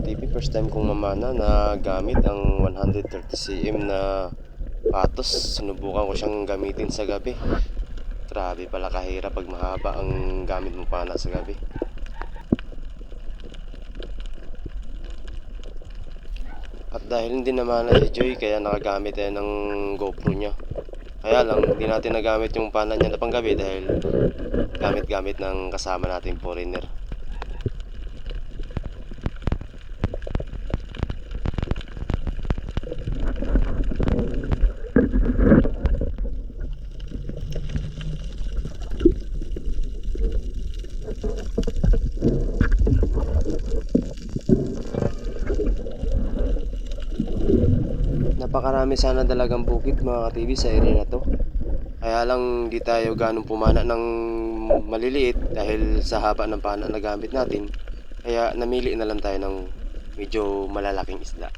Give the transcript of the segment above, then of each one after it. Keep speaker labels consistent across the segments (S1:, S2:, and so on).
S1: TV, first time kong mamana na gamit ang 130 cm na patos. Sinubukan ko siyang gamitin sa gabi. Grabe pala kahirap pag mahaba ang gamit mong pana sa gabi. At dahil hindi namana si Joy, kaya nakagamit tayo ng GoPro niya. Kaya lang hindi natin nagamit yung pana niya na panggabi dahil gamit-gamit ng kasama natin foreigner. Napakarami sana dalagang bukid mga ka-TV sa area na to. Kaya lang di tayo ganong pumana ng maliliit dahil sa haba ng pana na gamit natin. Kaya namili na lang tayo ng medyo malalaking isda.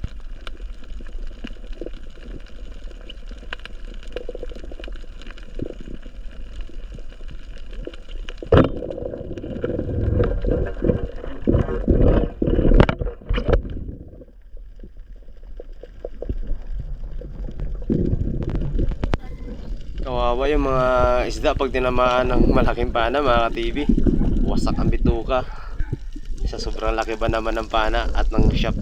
S1: Kawawa yung mga isda pag tinamaan ng malaking pana mga ka-TV. Wasak ang bituka sa sobrang laki ba naman ng pana at ng shop.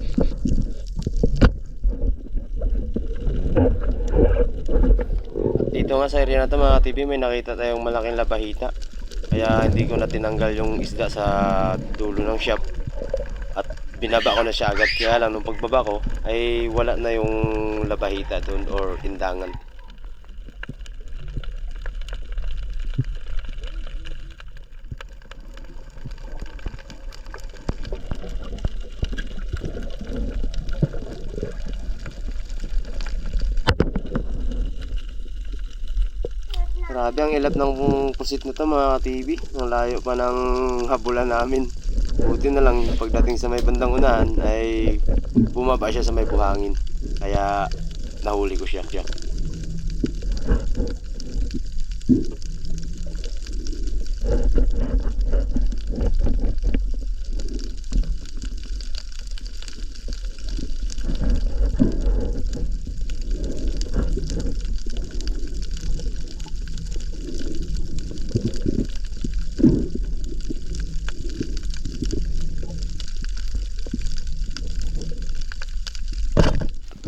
S1: Dito nga sa area na to mga ka-TV, may nakita tayong malaking labahita. Kaya hindi ko na tinanggal yung isda sa dulo ng shop at binaba ko na siya agad. Kaya lang nung pagbaba ko ay wala na yung labahita doon or indangan. Grabe ang ilap ng pusit na to mga ka-TV. Ang layo pa ng habulan namin. Buti na lang pagdating sa may bandang unahan ay bumaba siya sa may buhangin. Kaya nahuli ko siya.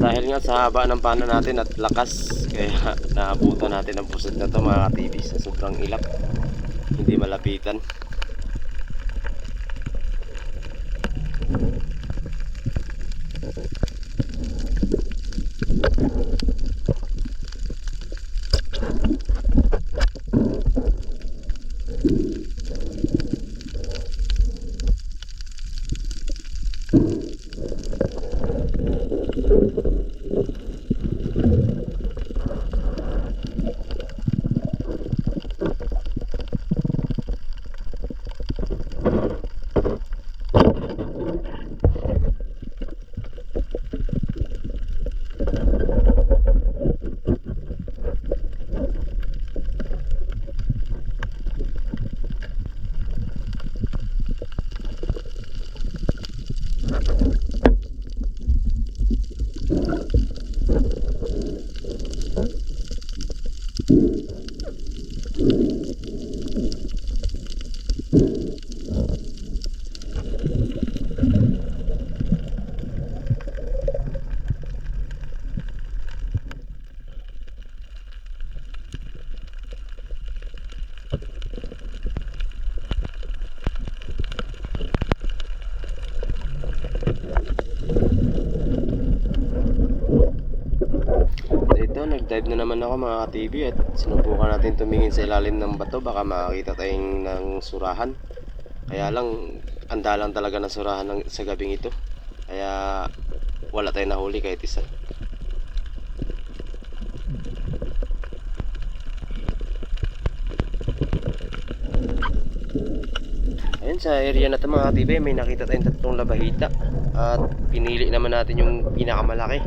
S1: Dahil nga sa haba ng pana natin at lakas, kaya naabutan natin ang pusit na to mga ka-TV sa sobrang ilap. Hindi malapitan. Nag-dive na naman ako mga ka-TV at sinubukan natin tumingin sa ilalim ng bato, baka makakita tayong ng surahan. Kaya lang andalang talaga ng surahan sa gabing ito, kaya wala tayong nahuli kahit isa. Ayun, sa area na ito mga ka-TV may nakita tayong tatlong labahita at pinili naman natin yung pinakamalaki.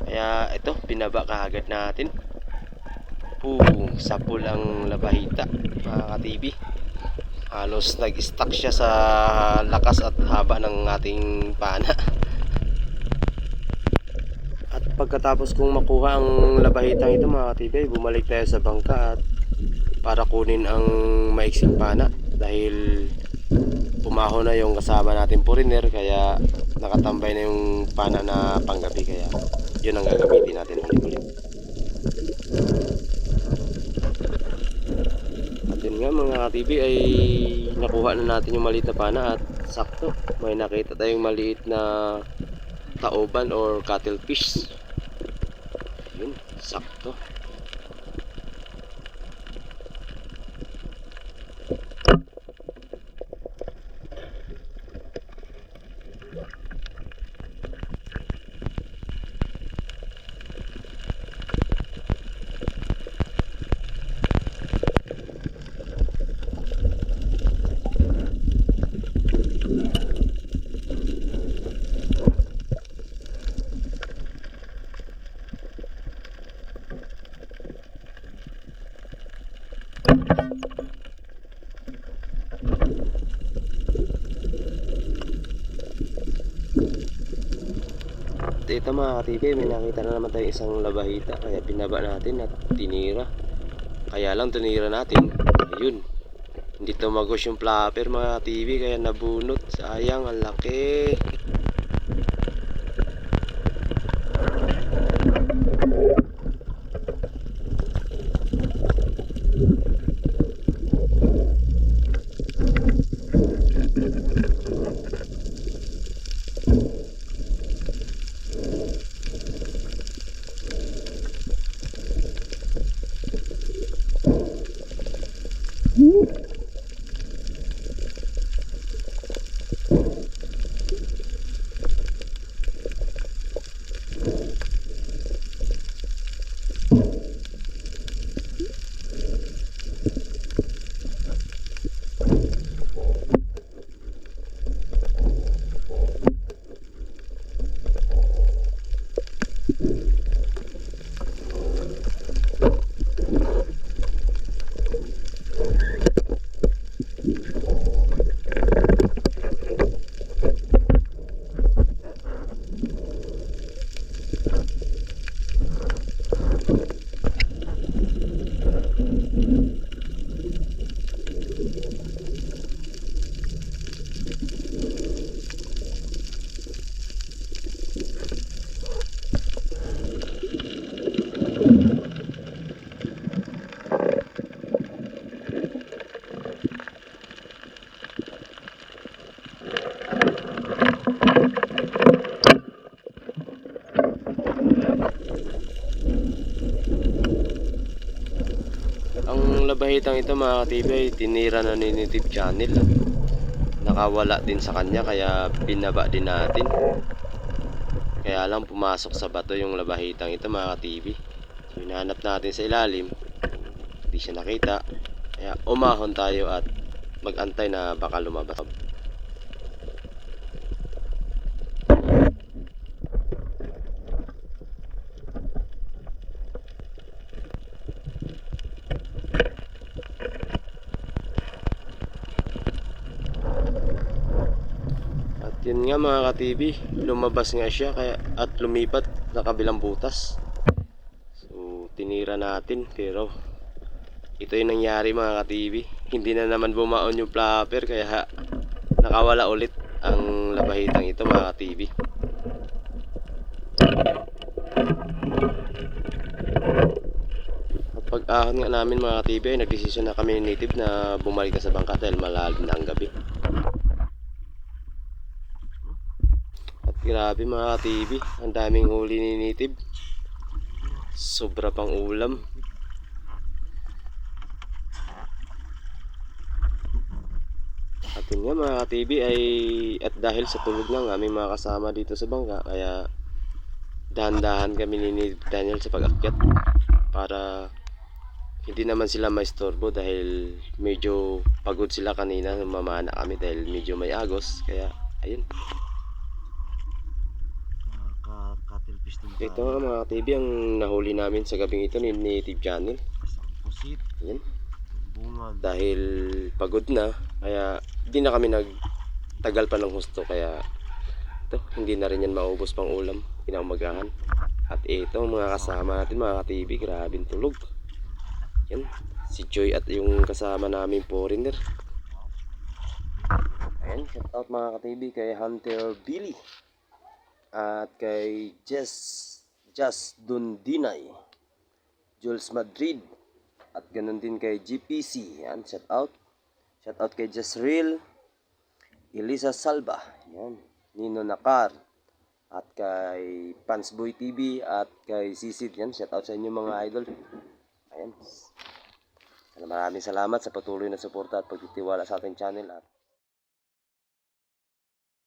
S1: Kaya ito, binaba kaagad natin. Sapul ang labahita mga ka-TV. Halos nag-stuck siya sa lakas at haba ng ating pana. At pagkatapos kong makuha ang labahitang ito mga katibay, bumalik tayo sa bangka at para kunin ang maiksing pana dahil pumaho na yung kasama natin foreigner, kaya nakatambay na yung pana na panggabi, kaya yun ang gagamitin natin ulit. At yun nga mga ka-TV, ay nakuha na natin yung maliit na pana at sakto may nakita tayong maliit na taoban or cuttlefish. Yun, sakto. Ito mga ka-TV, may nakita na naman tayo isang labahita, kaya binaba natin at tinira. Kaya lang tinira natin, ayun, hindi tumagos yung flapper mga ka-TV, kaya nabunot. Sayang, ang laki. Ang labahitang ito mga ka-TV ay tinira na ni Native Channel. Nakawala din sa kanya, kaya binaba din natin. Kaya lang pumasok sa bato yung labahitang ito mga ka-TV. So hinahanap natin sa ilalim, hindi siya nakita, kaya umahon tayo at mag-antay na baka lumabas. Yun nga mga ka-TV, lumabas nga siya kaya, at lumipat sa kabilang butas. So tinira natin, pero ito yung nangyari mga ka-TV. Hindi na naman bumaon yung flapper, kaya nakawala ulit ang labahitang ito mga ka-TV. At pag-ahon nga namin mga ka-TV ay nagdesisyon na kami ni Native na bumalik na sa bangka dahil malalim na ang gabi. Grabe mga ka-TV, ang daming huli ni Native. Sobra pang ulam. At yun nga mga ka-TV ay, at dahil sa tulog ng aming mga kasama dito sa bangka, kaya dahan-dahan kami ni Native Daniel sa pag-akyat para hindi naman sila maistorbo, dahil medyo pagod sila kanina, mamana kami dahil medyo may agos, kaya ayun. Ito nga mga ka-TV ang nahuli namin sa gabing ito ni Native Channel. Yan. dahil pagod na, kaya hindi na kami nagtagal pa ng husto, kaya ito, hindi na rin yan maubos pang ulam kinaumagahan. At ito mga kasama natin mga ka-TV, grabing tulog. Yan, si Joy at yung kasama namin foreigner. Ayan, shout out mga ka-TV kay Hunter Billy at kay Just Dundinay, Jules Madrid, at ganun din kay GPC. Yan, shout out. Shout out kay Jasril, Elisa Salva, yan, Nino Nakar, at kay Pansboy TV at kay Sisid. Yan, shout out sa inyo mga idol. Ayan. Maraming salamat sa patuloy na suporta at pagtitiwala sa ating channel at